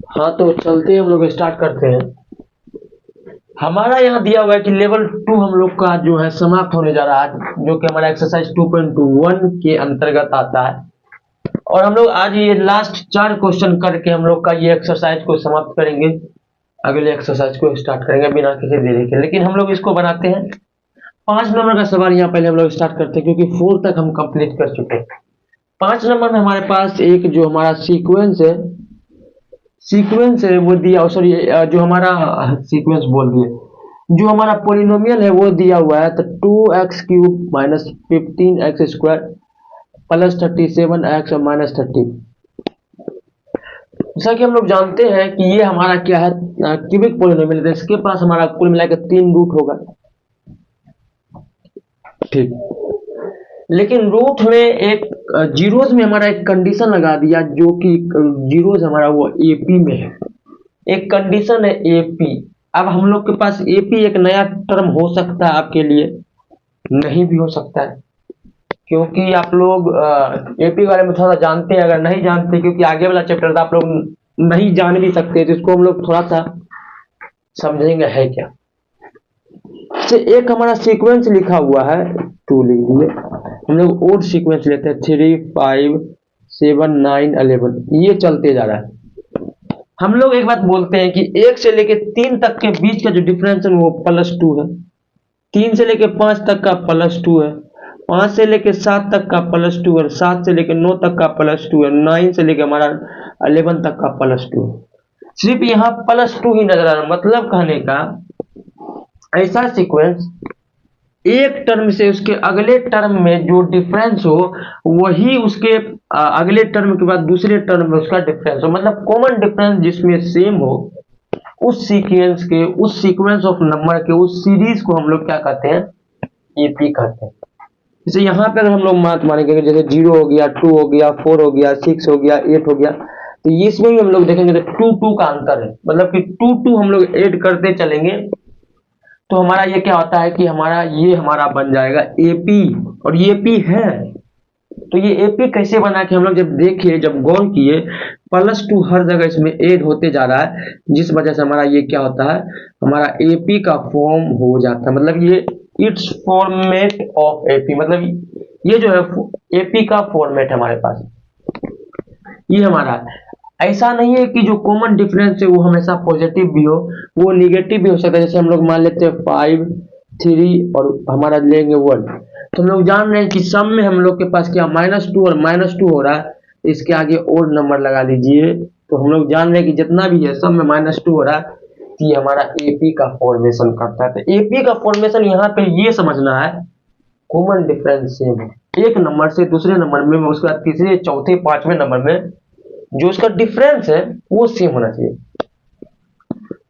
हाँ तो चलते हम लोग स्टार्ट करते हैं। हमारा यहाँ दिया हुआ है कि लेवल 2 हम लोग का जो है समाप्त होने जा रहा है, जो कि हमारा एक्सरसाइज 2.1 के अंतर्गत आता है। और हम लोग आज ये लास्ट 4 क्वेश्चन करके हम लोग का ये एक्सरसाइज को समाप्त करेंगे, अगले एक्सरसाइज को स्टार्ट करेंगे बिना किसी देरी के। लेकिन हम लोग इसको बनाते हैं 5 नंबर का सवाल यहाँ पहले हम लोग स्टार्ट करते हैं, क्योंकि 4 तक हम कंप्लीट कर चुके हैं। 5 नंबर में हमारे पास एक जो हमारा सीक्वेंस है वो दिया, सॉरी जो हमारा सीक्वेंस बोल दिए, जो हमारा पोलिनोमियल है वो दिया हुआ है। तो 2x³ minus 15x² plus 37x और माइनस 30। जैसा कि हम लोग जानते हैं कि ये हमारा क्या है, क्यूबिक पोलिनोमियल है। इसके पास हमारा कुल मिलाकर 3 रूट होगा, ठीक। लेकिन रूट में एक जीरोज में हमारा एक कंडीशन लगा दिया, जो कि जीरोज हमारा वो एपी में है। एक कंडीशन है एपी। अब हम लोग के पास एपी एक नया टर्म हो सकता है आपके लिए, नहीं भी हो सकता है, क्योंकि आप लोग एपी के बारे में थोड़ा जानते हैं। अगर नहीं जानते, क्योंकि आगे वाला चैप्टर आप लोग नहीं जान भी सकते, तो इसको हम लोग थोड़ा सा समझेंगे है क्या। से एक हमारा सीक्वेंस लिखा हुआ है, 2 लिख दिए। हम लोग ओड सीक्वेंस लेते हैं, 3 5 7 9 11, ये चलते जा रहा है। हम लोग एक बात बोलते हैं कि 1 से लेके 3 तक के बीच का जो डिफरेंस है वो +2 है। 3 से लेके 5 तक का +2 है। 5 से लेके 7 तक का +2 है। 7 से लेके 9 तक का +2 है। 9 से लेके हमारा 11 तक का +2 है। सिर्फ यहाँ +2 ही नजर आ रहा है। मतलब कहने का ऐसा सीक्वेंस एक टर्म से उसके अगले टर्म में जो डिफरेंस हो, वही उसके अगले टर्म के बाद दूसरे टर्म में उसका डिफरेंस हो। मतलब कॉमन डिफरेंस जिसमें सेम हो, उस सीक्वेंस ऑफ नंबर के उस सीरीज को हम लोग क्या कहते हैं, एपी कहते हैं। जैसे यहाँ पे अगर हम लोग मात मानेंगे, जैसे 0 हो गया, 2 हो गया, 4 हो गया, 6 हो गया, 8 हो गया, तो इसमें भी हम लोग देखेंगे तो 2 का अंतर है। मतलब कि 2 हम लोग ऐड करते चलेंगे, तो हमारा ये क्या होता है कि हमारा बन जाएगा एपी। और ये एपी है, तो ये एपी कैसे बना कि हम लोग जब गौर किए, +2 हर जगह इसमें ऐड होते जा रहा है, जिस वजह से हमारा ये क्या होता है, हमारा एपी का फॉर्म हो जाता है। मतलब ये इट्स फॉर्मेट ऑफ एपी, मतलब ये जो है एपी का फॉर्मेट हमारे पास ये हमारा। ऐसा नहीं है कि जो कॉमन डिफरेंस है वो हमेशा पॉजिटिव भी हो, वो निगेटिव भी हो सकता है। जैसे हम लोग मान लेते हैं 5 3 और हमारा लेंगे 1, तो हम लोग जान रहे हैं कि सम में हम लोग के पास क्या -2 और -2 हो रहा है, इसके आगे और नंबर लगा लीजिए, तो हम लोग जान रहे हैं कि जितना भी है सम में -2 हो रहा है, तो ये हमारा एपी का फॉर्मेशन करता है। तो एपी का फॉर्मेशन यहाँ पे ये समझना है, कॉमन डिफरेंस सेम है एक नंबर से दूसरे नंबर में, उसके बाद तीसरे चौथे पांचवें नंबर में जो उसका डिफरेंस है वो सेम होना चाहिए।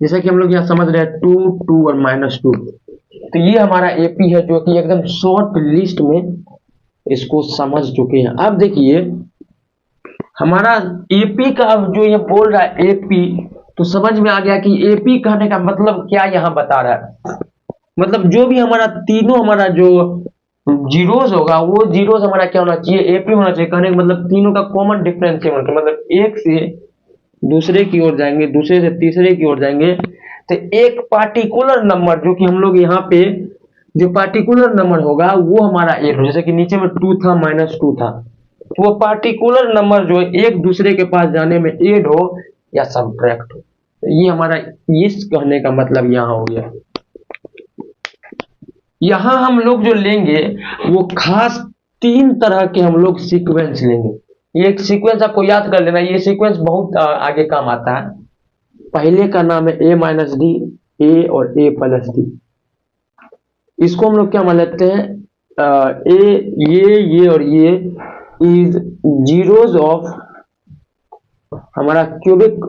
जैसा कि हम लोग यहाँ समझ रहे हैं 2 2 और -2, तो ये हमारा एपी है, जो कि एकदम शॉर्ट लिस्ट में इसको समझ चुके हैं। अब देखिए हमारा एपी का, अब जो ये बोल रहा है एपी, तो समझ में आ गया कि एपी कहने का मतलब क्या यहाँ बता रहा है। मतलब जो भी हमारा तीनों हमारा जो जीरोस होगा, वो जीरोस हमारा क्या होना चाहिए, एपी होना चाहिए। कहने का मतलब तीनों का कॉमन डिफरेंस है, मतलब एक से दूसरे की ओर जाएंगे, दूसरे से तीसरे की ओर जाएंगे, तो एक पार्टिकुलर नंबर जो कि हम लोग यहाँ पे जो पार्टिकुलर नंबर होगा वो हमारा एक हो। जैसे कि नीचे में 2 था, -2 था, तो वो पार्टिकुलर नंबर जो एक दूसरे के पास जाने में ऐड हो या सब्ट्रैक्ट हो, तो ये हमारा इस कहने का मतलब यहाँ हो गया। यहाँ हम लोग जो लेंगे वो खास 3 तरह के हम लोग सीक्वेंस लेंगे। ये एक सीक्वेंस आपको याद कर लेना, ये सीक्वेंस बहुत आगे काम आता है। पहले का नाम है a-d, a और a+d। इसको हम लोग क्या मान लेते हैं, ये और ये इज जीरोज ऑफ हमारा cubic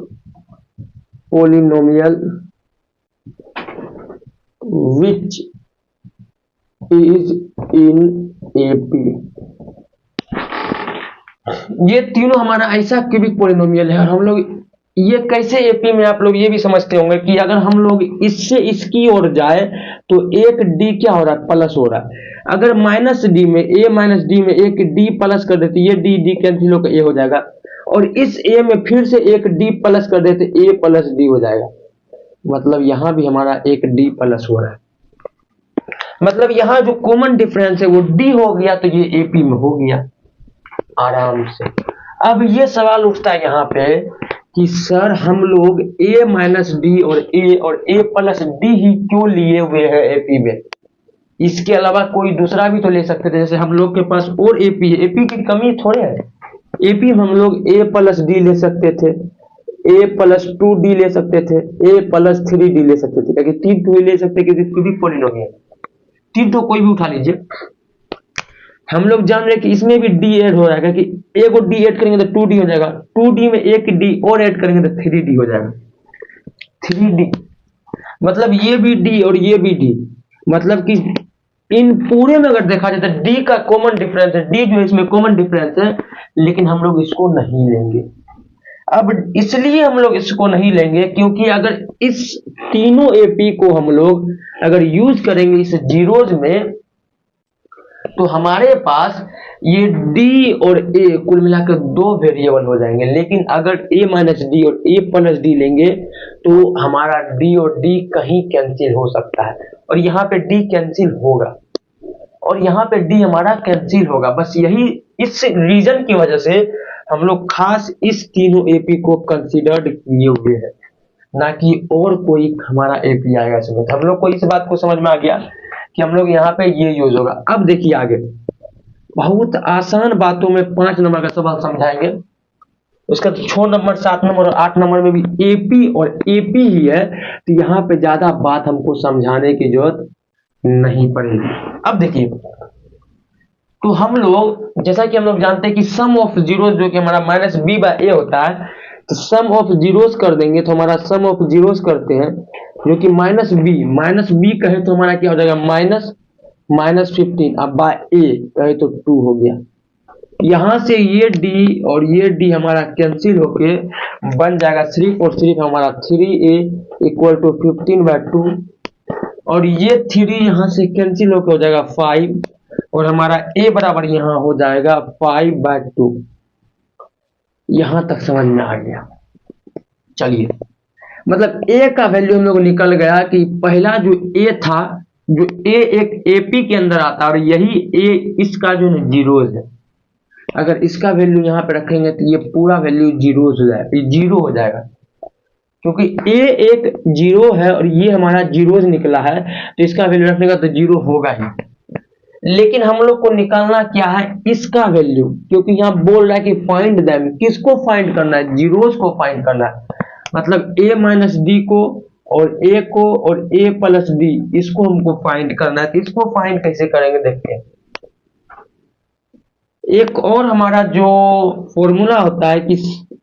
polynomial which is in AP. ये तीनों हमारा ऐसा क्यूबिक पोलिनोमियल है। और हम लोग ये कैसे एपी में, आप लोग ये भी समझते होंगे कि अगर हम लोग इससे इसकी ओर जाए तो एक डी क्या हो रहा है, प्लस हो रहा है। अगर माइनस डी में ए माइनस डी में एक डी प्लस कर देते, ये डी डी कैंसिल होकर ए हो जाएगा, और इस ए में फिर से एक डी प्लस कर देते, ए प्लस डी हो जाएगा। मतलब यहां भी हमारा एक डी प्लस हो रहा है, मतलब यहां जो कॉमन डिफरेंस है वो डी हो गया, तो ये एपी में हो गया आराम से। अब ये सवाल उठता है यहाँ पे कि सर हम लोग ए माइनस डी और ए प्लस डी ही क्यों लिए हुए हैं एपी में, इसके अलावा कोई दूसरा भी तो ले सकते थे। जैसे हम लोग के पास और एपी है, एपी की कमी थोड़े है, एपी में हम लोग ए प्लस डी ले सकते थे, ए प्लस 2d ले सकते थे, ए प्लस 3d ले सकते थे, क्योंकि 3 तो ले सकते क्योंकि क्यूबिक पॉलिनोमियल, 3 तो कोई भी उठा लीजिए। हम लोग जान रहे कि इसमें भी d ऐड हो जाएगा, कि ए को d ऐड करेंगे तो 2d हो जाएगा, 2d में एक d और ऐड करेंगे तो 3d हो जाएगा, 3d। मतलब ये भी d और ये भी d, मतलब कि इन पूरे में अगर देखा जाए तो d का कॉमन डिफरेंस है, d जो है इसमें कॉमन डिफरेंस है, लेकिन हम लोग इसको नहीं लेंगे। अब इसलिए हम लोग इसको नहीं लेंगे क्योंकि अगर इस तीनों एपी को हम लोग अगर यूज करेंगे इस जीरोज में, तो हमारे पास ये डी और ए कुल मिलाकर 2 वेरिएबल हो जाएंगे। लेकिन अगर ए माइनस डी और ए प्लस डी लेंगे तो हमारा डी और डी कहीं कैंसिल हो सकता है, और यहाँ पे डी कैंसिल होगा और यहाँ पे डी हमारा कैंसिल होगा। बस यही इस रीजन की वजह से हम लोग खास इस तीनों एपी को कंसीडर्ड किए हुए हैं, ना कि और कोई हमारा एपी आएगा इसमें। हम लोग को इस बात को समझ में आ गया कि हम लोग यहाँ पे ये यूज होगा। अब देखिए आगे बहुत आसान बातों में 5 नंबर का सवाल समझाएंगे, उसका 6 नंबर 7 नंबर और 8 नंबर में भी एपी और एपी ही है, तो यहाँ पे ज्यादा बात हमको समझाने की जरूरत नहीं पड़ेगी। अब देखिए, तो हम लोग जैसा कि हम लोग जानते हैं कि सम ऑफ जीरोस जो कि हमारा माइनस बी बाय ए होता है, तो सम ऑफ जीरोस कर देंगे तो हमारा सम ऑफ जीरोस करते हैं जो कि माइनस बी कहे तो हमारा क्या हो जाएगा माइनस 15, अब बाय ए कहे तो 2 हो गया। यहां से ये डी और ये डी हमारा कैंसिल होके बन जाएगा सिर्फ और सिर्फ हमारा 3a इक्वल टू 15/2, और ये 3 यहां से कैंसिल होके हो जाएगा 5, और हमारा a बराबर यहां हो जाएगा 5/2। यहां तक समझ में आ गया। चलिए, मतलब a का वैल्यू हम लोग निकल गया कि पहला जो a था, जो a एक AP के अंदर आता है, और यही a इसका जो जीरोज है। अगर इसका वैल्यू यहाँ पे रखेंगे तो ये पूरा वैल्यू जीरोज हो जाएगा, ये जीरो हो जाएगा, क्योंकि a एक जीरो है और ये हमारा जीरोज निकला है, तो इसका वैल्यू रखने का तो जीरो होगा ही। लेकिन हम लोग को निकालना क्या है, इसका वैल्यू, क्योंकि यहाँ बोल रहा है कि फाइंड दैम, किसको फाइंड करना है, जीरोज को फाइंड करना है। मतलब a माइनस डी को और a को और a प्लस डी, इसको हमको फाइंड करना है। तो इसको फाइंड कैसे करेंगे देखते हैं। एक और हमारा जो फॉर्मूला होता है कि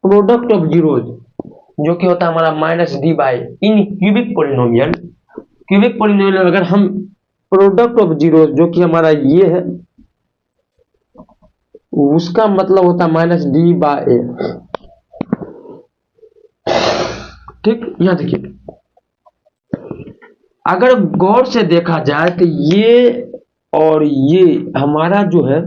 प्रोडक्ट ऑफ जीरोज, जो कि होता है हमारा minus D by in cubic polynomial. Cubic polynomial अगर हम प्रोडक्ट ऑफ जीरोज जो कि हमारा ये है, उसका मतलब होता है माइनस डी बाई ए। ठीक, यहां देखिए, अगर गौर से देखा जाए तो ये और ये हमारा जो है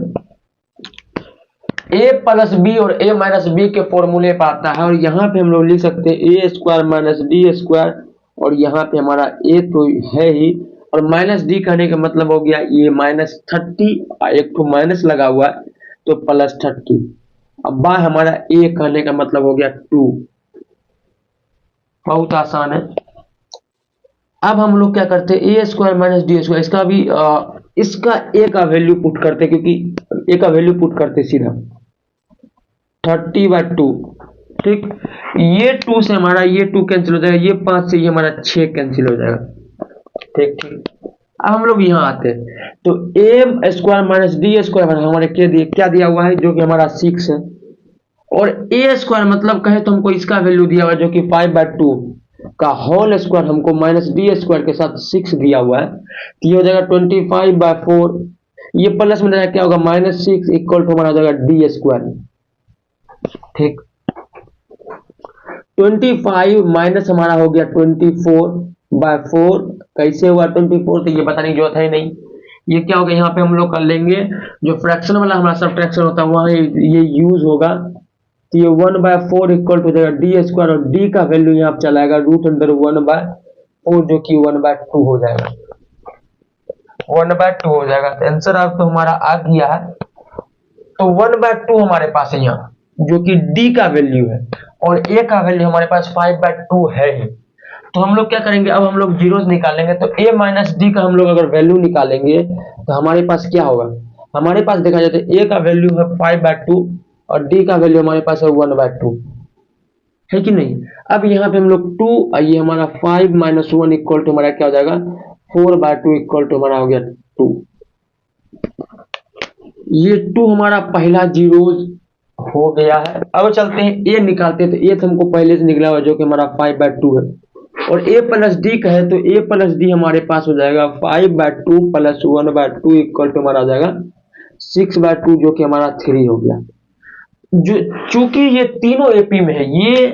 a प्लस बी और a माइनस बी के फॉर्मूले पर आता है, और यहाँ पे हम लोग लिख सकते हैं a square minus D square, और यहाँ पे हमारा a तो है ही, और माइनस डी कहने का मतलब हो गया ये माइनस 30, एक तो माइनस लगा हुआ है तो प्लस 30। अब बाय हमारा a कहने का मतलब हो गया 2। बहुत आसान है। अब हम लोग क्या करते हैं, a square minus D square, इसका भी इसका a का वैल्यू पुट करते, क्योंकि a का वैल्यू पुट करते सीधा 30/2। ठीक, ये 2 से हमारा ये 2 कैंसिल हो जाएगा, ये 5 से ये हमारा 6 कैंसिल हो जाएगा। ठीक ठीक, अब हम लोग यहाँ आते हैं, तो a square minus D square हमारे क्या दिया हुआ है, जो कि हमारा 6 है, और a स्क्वायर मतलब कहे तो हमको इसका वैल्यू दिया हुआ है जो कि 5/2 का होल स्क्वायर, हमको माइनस डी स्क्वायर के साथ 6 दिया हुआ है, तो ये हो जाएगा 25/4। ये प्लस में क्या होगा -6 इक्वल टू हमारा हो जाएगा डी स्क्वायर। ठीक, 25 माइनस हमारा हो गया 24/4। कैसे हुआ 24, तो ये बताने की जरूरत है नहीं, ये क्या होगा, यहाँ पे हम लोग कर लेंगे जो फ्रैक्शन वाला हमारा सब्ट्रैक्शन होता है वहाँ ये यूज होगा। तो ये 1/4 इक्वल टू जाएगा डी स्क्वायर, और डी का वैल्यू यहाँ पे चला आएगा √1/4 जो कि 1/2 हो जाएगा, 1/2 हो जाएगा। तो आंसर आप तो हमारा आ गया है। तो 1/2 हमारे पास है यहाँ, जो कि डी का वैल्यू है, और ए का वैल्यू हमारे पास 5/2 है ही। तो हम लोग क्या करेंगे, अब हम लोग जीरोस निकालेंगे। तो a माइनस डी का हम लोग अगर वैल्यू निकालेंगे तो हमारे पास क्या होगा, हमारे पास देखा जाए तो a का वैल्यू है 5/2 और d का वैल्यू हमारे पास है 1/2, है कि नहीं। अब यहाँ पे हम लोग 2, ये हमारा 5 - 1 इक्वल टू हमारा क्या हो जाएगा 4/2 इक्वल टू हमारा हो गया 2। ये 2 हमारा पहला जीरोस हो गया है। अब चलते हैं ए निकालते हैं। तो ए तो हमको पहले से निकला हुआ जो कि हमारा 5/2 है, और a प्लस डी का है। तो a प्लस डी हमारे पास हो जाएगा 5/2 प्लस 1/2 इक्वल टू हमारा आ जाएगा 6/2 जो कि हमारा 3 हो गया। जो चूंकि ये तीनों एपी में है, ये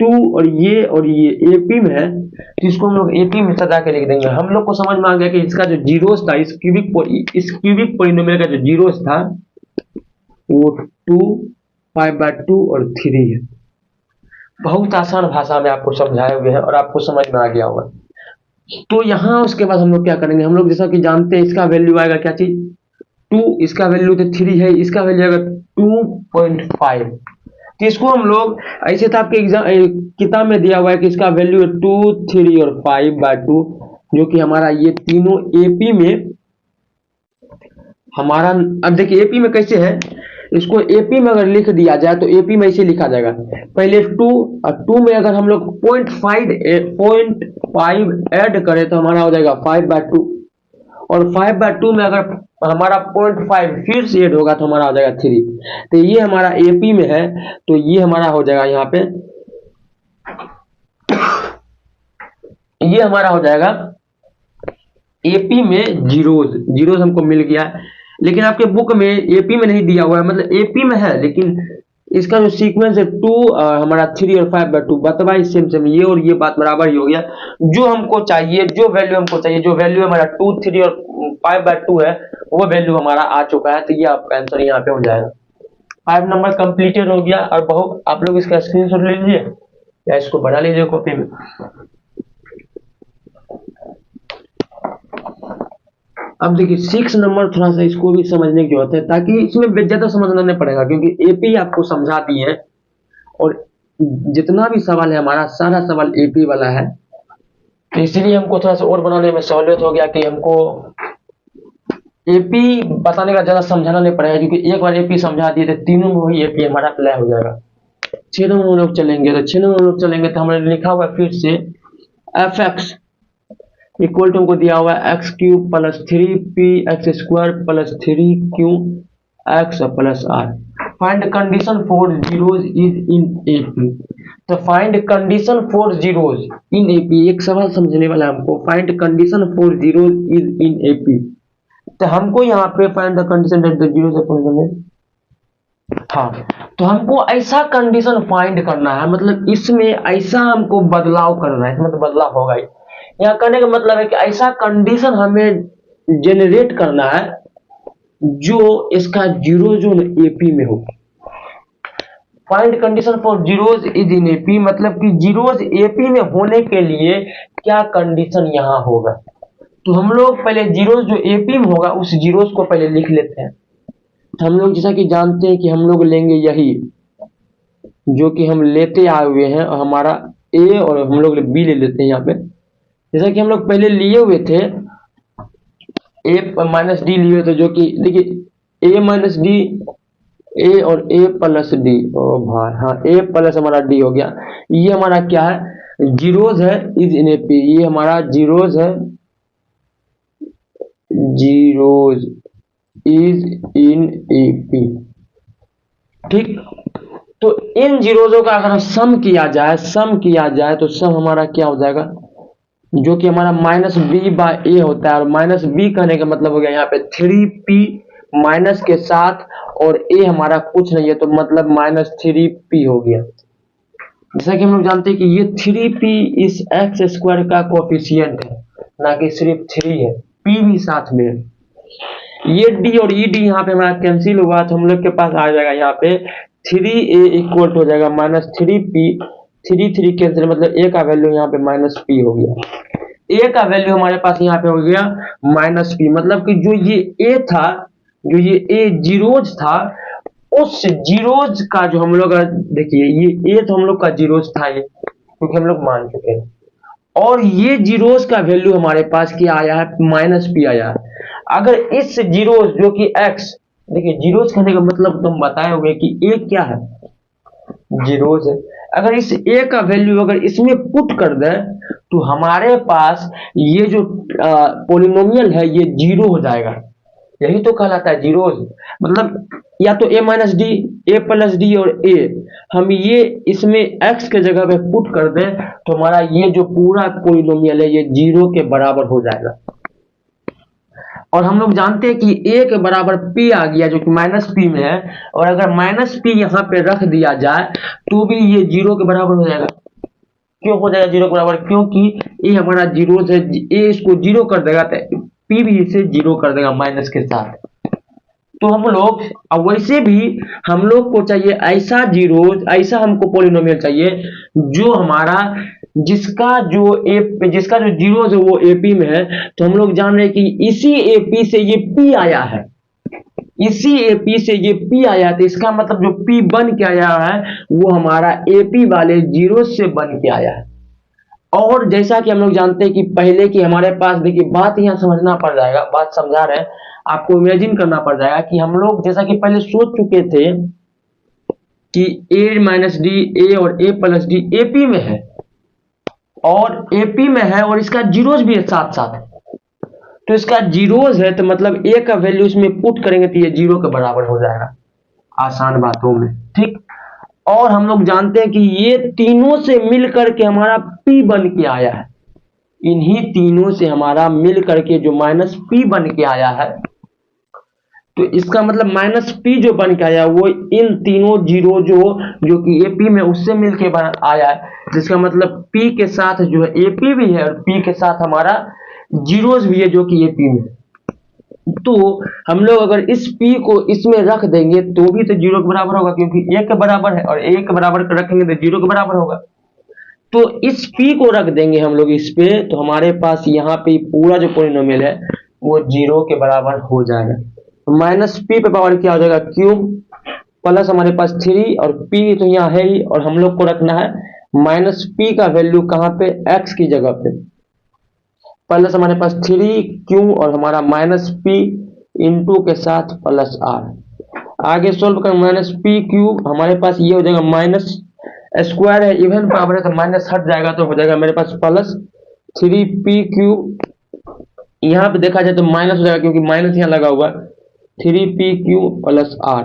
2 और ये एपी में है, तो इसको हम लोग एपी में सजा के लिख देंगे। हम लोग को समझ में आ गया कि इसका जो जीरोस था, इस क्यूबिक पोलिनोमियल का जो जीरोस था वो 2, 5/2 और 3 है। बहुत आसान भाषा में आपको समझाए हुए हैं और आपको समझ में आ गया होगा। तो यहाँ उसके बाद हम लोग क्या करेंगे, हम लोग जैसा कि जानते हैं इसका वैल्यू आएगा क्या चीज 2, इसका वैल्यू तो 3 है, इसका वैल्यू आएगा 2.5। तो इसको हम लोग ऐसे था आपके एग्जाम किताब में दिया हुआ है कि इसका वैल्यू है 2, 3 और 5/2, जो कि हमारा ये तीनों एपी में हमारा। अब देखिए एपी में कैसे है, इसको एपी में अगर लिख दिया जाए तो एपी में ऐसे लिखा जाएगा, पहले 2 और 2 में अगर हम लोग 0.5 ऐड करें तो हमारा हो जाएगा 5/2, और 5/2 में अगर हमारा 0.5 फिर से ऐड होगा तो हमारा हो जाएगा 3। तो ये हमारा एपी में है, तो ये हमारा हो जाएगा यहाँ पे, ये हमारा हो जाएगा एपी में जीरोज हमको मिल गया। लेकिन आपके बुक में एपी में नहीं दिया हुआ है, मतलब एपी में है लेकिन इसका जो सीक्वेंस है 2 हमारा 3 और 5/2 बतवा सेम ये और ये बात बराबर ही हो गया। जो हमको चाहिए, जो वैल्यू हमको चाहिए, जो वैल्यू हमारा 2, 3 और 5/2 है वो वैल्यू हमारा आ चुका है। तो ये आपका आंसर यहाँ पे हो जाएगा। 5 नंबर कंप्लीटेड हो गया। और बहुत आप लोग इसका स्क्रीनशॉट ले लीजिए या इसको बना लीजिए कॉपी में। अब देखिए 6 नंबर थोड़ा सा इसको भी समझने की जरूरत है, ताकि इसमें ज्यादा समझना नहीं पड़ेगा क्योंकि एपी आपको समझा दी है और जितना भी सवाल है हमारा सारा सवाल एपी वाला है। तो इसलिए हमको थोड़ा सा और बनाने में सहूलियत हो गया कि हमको एपी बताने का ज्यादा समझाना नहीं पड़ेगा, क्योंकि एक बार एपी समझा दिए तो तीनों में वही एपी हमारा अप्लाई हो जाएगा। 6 नंबर हम लोग चलेंगे। तो 6 नंबर हम लोग चलेंगे तो हमने लिखा हुआ फिर से fx इक्वल टू हमको दिया हुआ है x³ + 3px² + 3q(x + r). Find condition for zeros is in AP. तो find condition for zeros in AP, एक सवाल समझने वाला है हमको। Find condition for zeros is in AP, तो हमको यहाँ पे find the condition that the zeros upon, हाँ, तो हमको ऐसा कंडीशन फाइंड करना है, मतलब इसमें ऐसा हमको बदलाव करना है, इसमें तो बदलाव होगा ही। यहाँ करने का मतलब है कि ऐसा कंडीशन हमें जेनरेट करना है जो इसका जीरो जो एपी में हो। Find condition for zeros is in AP, मतलब कि जीरोस एपी में होने के लिए क्या कंडीशन यहाँ होगा। तो हम लोग पहले जीरोस जो एपी में होगा उस जीरोस को पहले लिख लेते हैं। तो हम लोग जैसा कि जानते हैं कि हम लोग लेंगे यही जो कि हम लेते आए हुए हैं, और हमारा ए और हम लोग बी ले लेते हैं यहाँ पे। जैसा कि हम लोग पहले लिए हुए थे a माइनस डी लिए थे, जो कि देखिए a माइनस डी, a और a प्लस डी, ओ भाई हाँ a प्लस हमारा डी हो गया। ये हमारा क्या है, जीरोज है इज इन एपी, ये हमारा जीरोज है, जीरोज इज इन एपी। ठीक, तो इन जीरोजों का अगर सम किया जाए तो सम हमारा क्या हो जाएगा, जो कि हमारा -b/a होता है। और -b कहने का मतलब हो गया यहाँ पे 3p माइनस के साथ, और a हमारा कुछ नहीं है तो मतलब -3p हो गया। जैसा कि हम लोग जानते हैं कि ये 3p इस x² का कोफिशिएंट है, ना कि सिर्फ 3 है, p भी साथ में है। ये डी और ई डी यहाँ पे हमारा कैंसिल हुआ तो हम लोग के पास आ जाएगा यहाँ पे 3a इक्वल हो जाएगा -3p। 3 कैंसिल मतलब a का वैल्यू यहाँ पे -p हो गया। a का वैल्यू हमारे पास यहाँ पे हो गया -p, मतलब कि जो ये a था, जो ये a जीरोज था, उस जीरोज का जो हम लोग देखिए ये a तो हम लोग का जीरोज था ये, क्योंकि हम लोग मान चुके हैं, और ये जीरोज का वैल्यू हमारे पास क्या आया है, -p आया है। अगर इस जीरोज जो कि x, देखिए जीरोज कहने का मतलब तुम बताए होंगे कि a क्या है, जीरोज है। अगर इस a का वैल्यू अगर इसमें पुट कर दे तो हमारे पास ये जो पोलिनोमियल है ये जीरो हो जाएगा। यही तो कहलाता है जीरोज, मतलब या तो a minus D, a plus D और a, हम ये इसमें x के जगह पे पुट कर दें तो हमारा ये जो पूरा पोलिनोमियल है ये जीरो के बराबर हो जाएगा। और हम लोग जानते हैं कि a के बराबर p आ गया जो कि -p में है, और अगर -p यहाँ पे रख दिया जाए तो भी ये जीरो के बराबर हो जाएगा। क्यों हो जाएगा जीरो के बराबर, क्योंकि a हमारा जीरो है, a इसको जीरो कर देगा तो p भी इसे जीरो कर देगा माइनस के साथ। तो हम लोग, अब वैसे भी हम लोग को चाहिए ऐसा जीरोज, ऐसा हमको पोलिनोमियल चाहिए जो हमारा जिसका जो जीरोज है वो एपी में है। तो हम लोग जान रहे हैं कि इसी एपी से ये पी आया है, इसी एपी से ये पी आया है, तो इसका मतलब जो पी बन के आया है वो हमारा एपी वाले जीरो से बन के आया है। और जैसा कि हम लोग जानते हैं कि पहले की हमारे पास, देखिए बात यहाँ समझना पड़ जाएगा, बात समझा रहे हैं आपको, इमेजिन करना पड़ जाएगा कि हम लोग जैसा कि पहले सोच चुके थे कि a माइनस डी, a और a प्लस डी एपी में है, और एपी में है और इसका जीरोज भी है साथ साथ, तो इसका जीरोज है तो मतलब a का वैल्यू इसमें पुट करेंगे तो ये जीरो के बराबर हो जाएगा, आसान बातों में, ठीक। और हम लोग जानते हैं कि ये तीनों से मिल करके हमारा p बन के आया है, इन्हीं तीनों से हमारा मिल करके जो -p बन के आया है, तो इसका मतलब -p जो बन के आया वो इन तीनों जीरो जो कि AP में उससे मिलके आया है, जिसका मतलब p के साथ जो है AP भी है और p के साथ हमारा जीरोज भी है जो कि AP में। तो हम लोग अगर इस p को इसमें रख देंगे तो भी तो जीरो के बराबर होगा, क्योंकि a के बराबर है, और a के बराबर रखेंगे तो जीरो के बराबर होगा। तो इस p को रख देंगे हम लोग इस पे, तो हमारे पास यहाँ पे पूरा जो पोलिनोमियल है वो जीरो के बराबर हो जाएगा। तो -p पे पावर क्या हो जाएगा, क्यूब, प्लस हमारे पास 3 और p तो यहाँ है ही, और हम लोग को रखना है -p का वैल्यू कहाँ पे, x की जगह पे, प्लस हमारे पास 3q और हमारा -p इंटू के साथ प्लस r। आगे सोल्व कर, -p³ हमारे पास ये हो जाएगा, माइनस स्क्वायर है, इवन पावर है तो माइनस हट जाएगा तो हो जाएगा मेरे पास +3p³। यहाँ पे देखा जाए तो माइनस हो जाएगा क्योंकि माइनस यहाँ लगा हुआ, 3p³ प्लस r।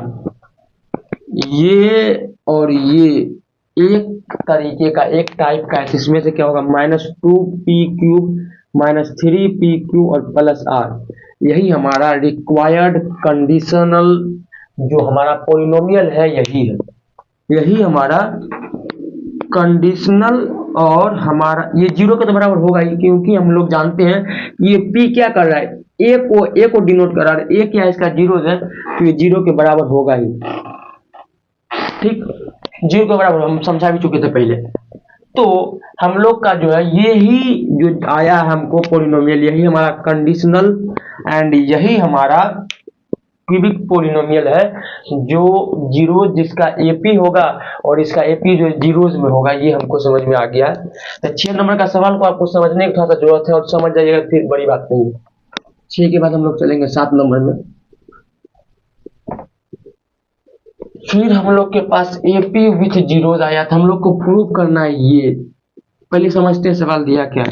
ये और ये एक तरीके का, एक टाइप का है, इसमें से क्या होगा, -2p³ -3p³ और प्लस r। यही हमारा रिक्वायर्ड कंडीशनल जो हमारा पोलिनोमियल है यही है, यही हमारा कंडीशनल। और हमारा ये जीरो के तो बराबर होगा ही, क्योंकि हम लोग जानते हैं कि ये p क्या कर रहा है, a को डिनोट कर रहा है, a क्या है, इसका जीरो है, तो ये जीरो के बराबर होगा ही, ठीक, जीरो के बराबर हम समझा भी चुके थे पहले। तो हम लोग का जो है यही जो आया हमको पोलिनोमियल, यही हमारा कंडीशनल एंड यही हमारा क्यूबिक पोलिनोमियल है, जो जीरो जिसका एपी होगा और इसका एपी जो जीरोज में होगा, ये हमको समझ में आ गया। तो 6 नंबर का सवाल को आपको समझने की थोड़ा सा जरूरत है, और समझ जाइएगा फिर बड़ी बात नहीं है। 6 के बाद हम लोग चलेंगे 7 नंबर में। फिर हम लोग के पास एपी विथ जीरोज आया था, हम लोग को प्रूव करना है ये। पहले समझते हैं सवाल दिया क्या।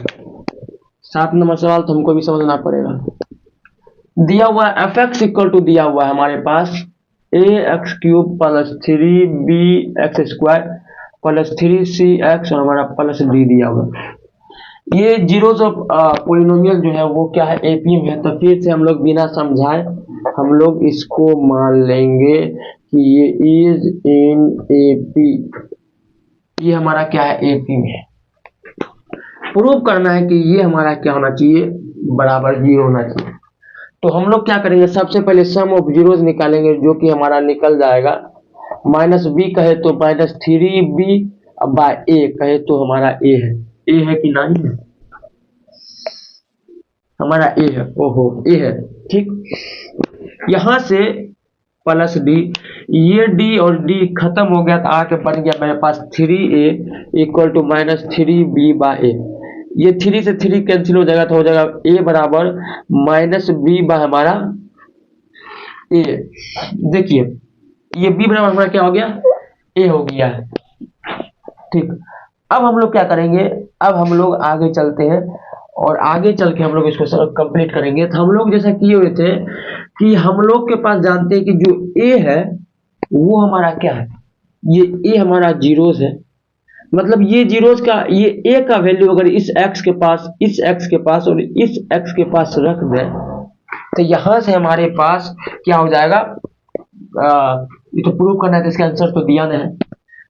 7 नंबर सवाल तो हमको भी समझना पड़ेगा। दिया हुआ fx इक्वल टू दिया हुआ है हमारे पास ax³ plus 3bx² plus 3cx और हमारा प्लस d दिया हुआ। ये जीरोज ऑफ पोलिनोमियल जो है वो क्या है, एपी में है। तो फिर से हम लोग बिना समझाए हम लोग इसको मान लेंगे कि ये इज इन एपी, ये हमारा क्या है, एपी में है। प्रूव करना है कि ये हमारा क्या होना चाहिए, बराबर जीरो होना चाहिए। तो हम लोग क्या करेंगे, सबसे पहले सम ऑफ जीरोज निकालेंगे, जो कि हमारा निकल जाएगा माइनस बी कहे तो माइनस थ्री बी बाय ए कहे तो हमारा ए है कि नहीं है, हमारा ए है, ओहो ए है, ठीक। यहां से प्लस डी, ये डी और डी खत्म हो गया तो आके बन गया मेरे पास three A equal to minus three B by A. ये थ्री से थ्री कैंसिल हो जाएगा तो हो जाएगा ए बराबर माइनस बी बाय हमारा ए। देखिए ये बी बराबर हमारा क्या हो गया, ए हो गया है, ठीक। अब हम लोग क्या करेंगे, अब हम लोग आगे चलते हैं और आगे चल के हम लोग इसको कंप्लीट करेंगे। तो हम लोग जैसा किए हुए थे कि हम लोग के पास जानते हैं कि जो ए है वो हमारा क्या है, ये ए हमारा जीरोस है, मतलब ये जीरोस का ये ए का वैल्यू अगर इस एक्स के पास, इस एक्स के पास और इस एक्स के पास रख दें तो यहां से हमारे पास क्या हो जाएगा, ये तो प्रूव करना है तो इसका आंसर तो दिया नहीं है।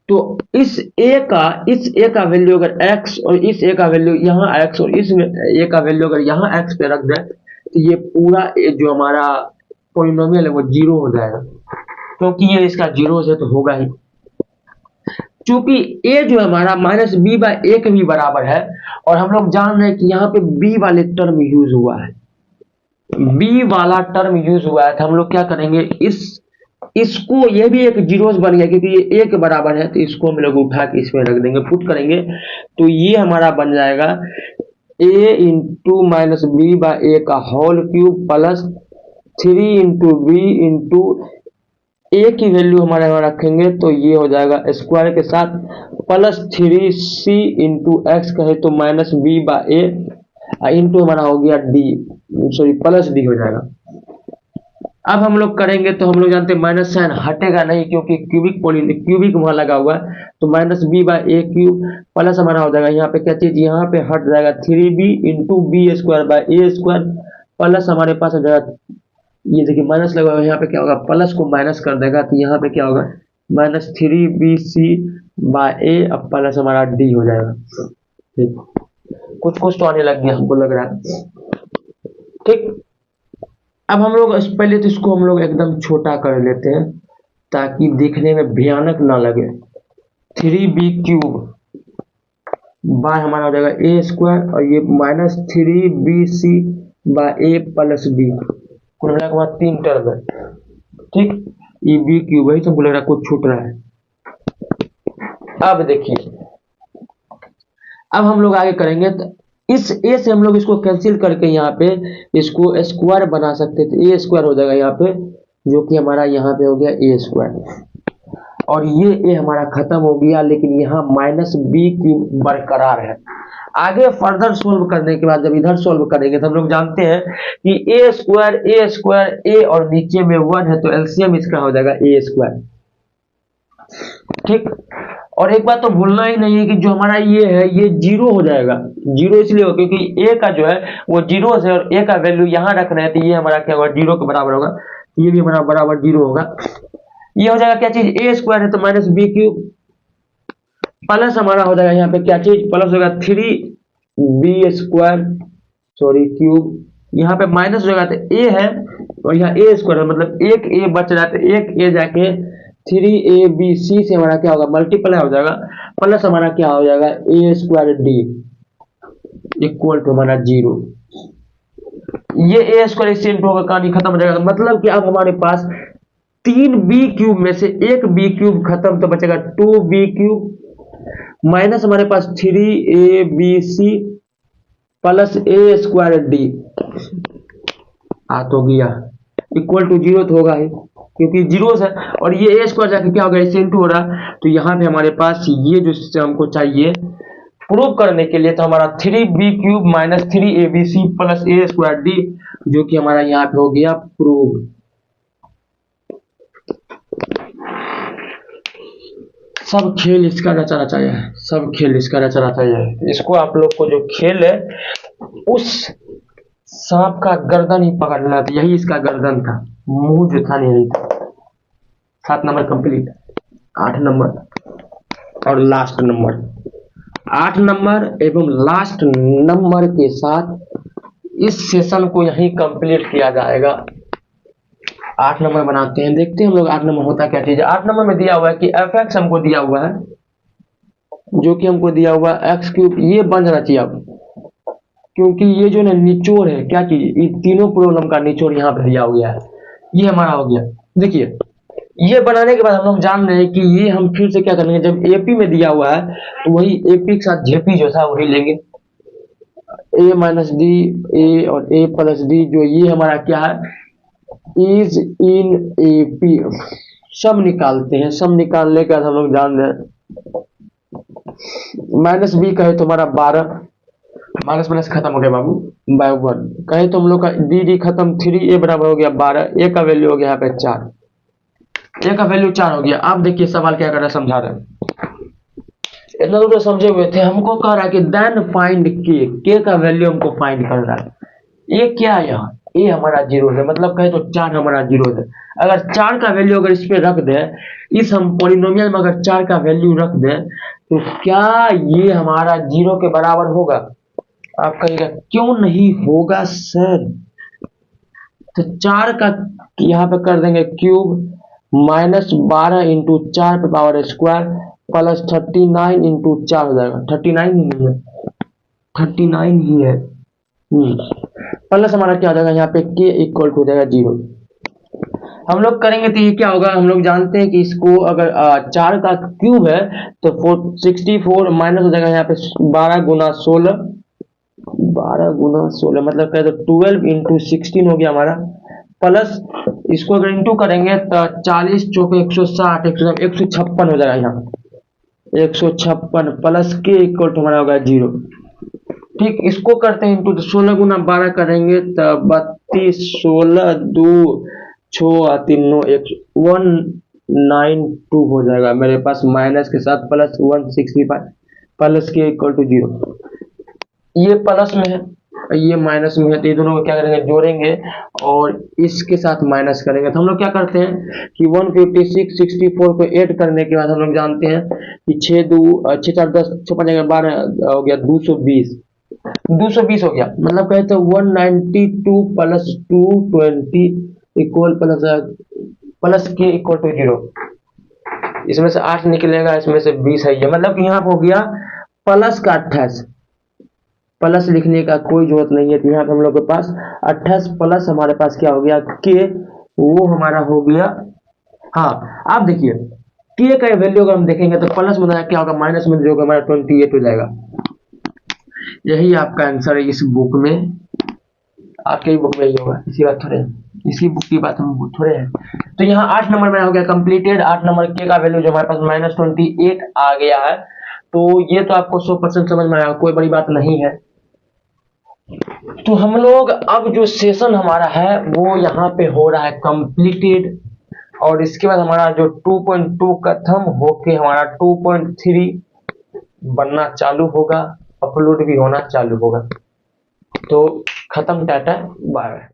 तो इस ए का वैल्यू अगर x और इस ए का वैल्यू यहाँ x और इस ए का वैल्यू अगर यहाँ x पे रख दें तो ये पूरा जो हमारा पॉलिनोमियल है वो जीरो हो जाएगा, क्योंकि ये इसका जीरो है तो होगा ही। चूंकि a जो हमारा माइनस बी बाय ए के भी बराबर है और हम लोग जान रहे हैं कि यहाँ पे b वाले टर्म यूज हुआ है, b वाला टर्म यूज हुआ है, तो हम लोग क्या करेंगे, इसको ये भी एक जीरोस बन गया क्योंकि ये ए के बराबर है, तो इसको हम लोग उठा के इसमें रख देंगे, पुट करेंगे तो ये हमारा बन जाएगा A into minus B by A का whole cube plus three into B into A की वैल्यू हमारे यहाँ रखेंगे तो ये हो जाएगा स्क्वायर के साथ plus three C into X कहे तो minus B by A into हमारा हो गया डी, सॉरी प्लस डी हो जाएगा। अब हम लोग करेंगे तो हम लोग जानते हैं माइनस साइन हटेगा नहीं क्योंकि क्यूबिक वहां लगा हुआ है, तो minus B by A cube plus हमारा हो जाएगा यहाँ पे क्या चीज, यहाँ पे हट जाएगा three B into B square by A square plus हमारे पास हो जाएगा, ये देखिए माइनस लगा हुआ है, यहाँ पे क्या होगा प्लस को माइनस कर देगा तो यहाँ पे क्या होगा minus three B C by A अब प्लस हमारा डी हो जाएगा, ठीक। कुछ तो आने लग गया हमको लग रहा है, ठीक। अब हम लोग पहले तो इसको हम लोग एकदम छोटा कर लेते हैं ताकि देखने में भयानक ना लगे। थ्री बी क्यूब बाय हमारा हो जाएगा ए स्क्वायर और ये minus three B C by A plus D, कुल मिला के बाद तीन टर्म है, ठीक। ये बी क्यूब है तो बोल रहा कुछ छूट रहा है। अब देखिए अब हम लोग आगे करेंगे तो इस ए से हम लोग इसको कैंसिल करके यहाँ पे इसको स्क्वायर बना सकते थे, ए स्क्वायर हो जाएगा यहाँ पे, जो कि हमारा यहाँ पे हो गया ए स्क्वायर और ये ए हमारा खत्म हो गया, लेकिन यहाँ माइनस बी क्यूब बरकरार है। आगे फर्दर सोल्व करने के बाद जब इधर सोल्व करेंगे तो हम लोग जानते हैं कि ए स्क्वायर ए और नीचे में वन है तो एलसीएम इसका हो जाएगा ए स्क्वायर, ठीक। और एक बात तो भूलना ही नहीं है कि जो हमारा ये है ये जीरो हो जाएगा, जीरो इसलिए हो क्योंकि ए का जो है वो जीरो है और ए का वैल्यू यहाँ रख रहे हैं तो ये हमारा क्या होगा जीरो के बराबर होगा, ये भी हमारा बराबर जीरो होगा। ये हो जाएगा क्या चीज, ए स्क्वायर है तो माइनस बी क्यूब प्लस हमारा हो जाएगा यहाँ पे क्या चीज, प्लस होगा three B square sorry cube, यहाँ पे माइनस हो जाएगा तो ए है और यहाँ ए स्क्वायर है, मतलब एक ए बच रहा है तो एक ए जाके थ्री ए बी सी से हमारा क्या होगा मल्टीप्लाई हो जाएगा प्लस हमारा क्या हो जाएगा ए स्क्वायर डी इक्वल टू हमारा जीरो। ये ए स्क्वायर इससे इंटू होगा, कहानी खत्म हो जाएगा। मतलब कि अब हमारे पास तीन बी क्यूब में से एक बी क्यूब खत्म तो बचेगा टू बी क्यूब माइनस हमारे पास three A B C plus A square D आ तो गया इक्वल टू जीरो तो होगा ही क्योंकि जीरो है और ये ए स्क्वायर जाके क्या होगा इससे इंटू हो रहा, तो यहाँ पे हमारे पास ये जो हमको चाहिए प्रूव करने के लिए तो हमारा three B cube minus three A B C plus A square D जो कि हमारा यहाँ पे हो गया प्रूव। सब खेल इसका रचा रचा है, सब खेल इसका रचा रचा है। इसको आप लोग को जो खेल है उस सांप का गर्दन ही पकड़ना था, यही इसका गर्दन था, मुंह जो था नहीं था। 7 नंबर कंप्लीट, 8 नंबर और लास्ट नंबर, 8 नंबर एवं लास्ट नंबर के साथ इस सेशन को यहीं कंप्लीट किया जाएगा। 8 नंबर बनाते हैं, देखते हैं हम लोग 8 नंबर होता क्या चीज है। 8 नंबर में दिया हुआ है कि एफ एक्स हमको दिया हुआ है, जो कि हमको दिया हुआ है एक्स क्यूब, ये बन जाना चाहिए अब, क्योंकि ये जो ना निचोड़ है क्या चीज, ये तीनों प्रॉब्लम का निचोड़ यहाँ पे दिया हुआ है, ये हमारा हो गया। देखिए ये बनाने के बाद हम लोग जान रहे हैं कि ये हम फिर से क्या करेंगे, जब एपी में दिया हुआ है तो वही एपी के साथ जेपी जो था वही लेंगे, ए माइनस डी, ए और ए प्लस डी, जो ये हमारा क्या है, इज इन एपी, सब निकालते हैं। सब निकालने के बाद हम लोग जान रहे हैं माइनस बी कहे तो हमारा 12, माइनस माइनस खत्म हो गया बाबू, बाय 1 कहे तो हम लोग का डी डी खत्म, 3 ए बराबर हो गया 12, ए का वैल्यू हो गया यहाँ पे 4, ए का वैल्यू 4 हो गया। आप देखिए सवाल क्या कर रहा है, समझा रहे हैं, इतना तो समझे हुए थे। हमको कह रहा है कि देन फाइंड के का वैल्यू हमको फाइंड कर रहा है। ये क्या है यहाँ, ये हमारा जीरो है, मतलब कहे तो 4 हमारा जीरो है। अगर 4 का वैल्यू अगर इस पे रख दे, इस हम पॉलिनोमियल में अगर 4 का वैल्यू रख दे तो क्या ये हमारा जीरो के बराबर होगा? आप कहिएगा क्यों नहीं होगा सर, तो 4 का यहाँ पे कर देंगे क्यूब माइनस 12 इंटू 4 पे पावर स्क्वायर प्लस 39 इंटू 4 हो जाएगा, 39 ही नहीं है, 39 ही है, प्लस हमारा क्या हो जाएगा यहाँ पे के इक्वल टू हो जाएगा 0। हम लोग करेंगे तो ये क्या होगा, हम लोग जानते हैं कि इसको अगर 4 का क्यूब है तो 64 माइनस हो जाएगा यहाँ पे 12 गुना 16, 12 गुना 16 मतलब कहे तो 12 इंटू 16 हो गया हमारा, प्लस इसको अगर इंटू करेंगे तो 40 चौके 160 156 हो जाएगा यहाँ, 156 प्लस के इक्वल टू हमारा होगा 0। ठीक, इसको करते हैं इंटू, 16 गुना 12 करेंगे तो 32, 16 2 6 3 9 192 हो जाएगा मेरे पास, माइनस के साथ प्लस 165 प्लस के इक्वल टू 0। ये प्लस में है ये माइनस में है, तो ये दोनों को क्या करेंगे, जोड़ेंगे और इसके साथ माइनस करेंगे। तो हम लोग क्या करते हैं कि 156 64 को ऐड करने के बाद हम लोग जानते हैं कि 6 2 6 4 10 6 5 12 हो गया 220 हो गया, मतलब कहे तो 192 प्लस 220 इक्वल प्लस के इक्वल टू 0। इसमें से 8 निकलेगा, इसमें से 20 है, ये मतलब यहाँ हो गया प्लस का 28, प्लस लिखने का कोई जरूरत नहीं है, तो यहाँ पे हम लोग के पास 28 प्लस हमारे पास क्या हो गया के, वो हमारा हो गया। हाँ आप देखिए के का वैल्यू अगर हम देखेंगे तो प्लस में क्या होगा, माइनस में जो होगा हमारा 28 हो जाएगा। यही आपका आंसर है इस बुक में, आपके बुक में ही होगा, इसी बात थोड़े, इसी बुक की बात हम थोड़े हैं। तो यहाँ 8 नंबर में हो गया कंप्लीटेड। 8 नंबर के का वैल्यू जो हमारे पास -28 आ गया है, तो ये तो आपको 100% समझ में आया, कोई बड़ी बात नहीं है। तो हम लोग अब जो सेशन हमारा है वो यहाँ पे हो रहा है कंप्लीटेड, और इसके बाद हमारा जो 2.2 खत्म होके हमारा 2.3 बनना चालू होगा, अपलोड भी होना चालू होगा। तो खत्म, टाटा बाय।